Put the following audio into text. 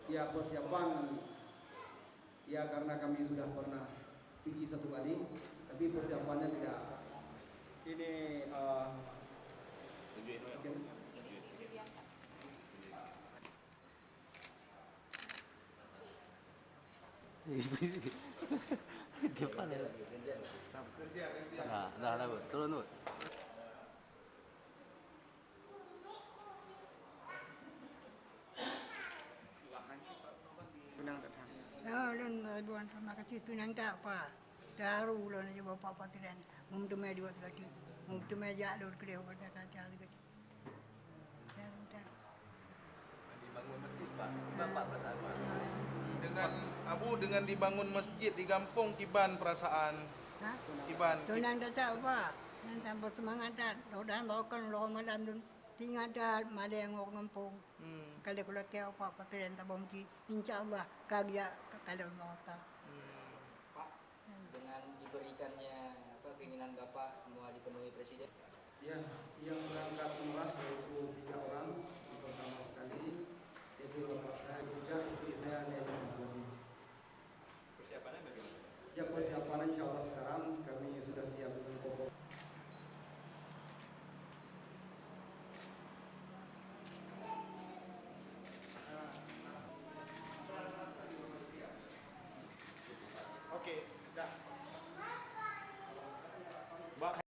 Ya persiapan, ya karena kami sudah pernah pergi satu kali, tapi persiapannya tidak. Ini okay. Depan ya. Dah, Bu. Turun, Bu. Tunang datang. Ya, dan Tuhan terima kasih tunang tak apa. Daru lah ni bapak patiran. Mumtumai dua kali. Mumtumai jalur kerja kerja kerja kerja. Daru tak. Dibangun masjid, Pak. Bapak perasaan, Pak. Dengan dibangun masjid di kampung Kiban perasaan. Ha? Kiban. Tunang tak apa. Nan tambah semangat tak. Dan lakukan lawan malam tu. Tinggal dah malam orang kampung. Kalau kaya apa patiran tak bomti. InsyaAllah kagak kalau mau tak. Pak, dengan diberikannya keinginan Bapak semua dipenuhi Presiden. Ya, yang berangkat umrah yaitu 3 orang. Yang pertama sekali yaitu bapak saya, juga istri saya Nela Sabuni. Persiapannya bagaimana? Ya persiapan insya Allah sekarang kami sudah siap dengan pokok. Oke, dah.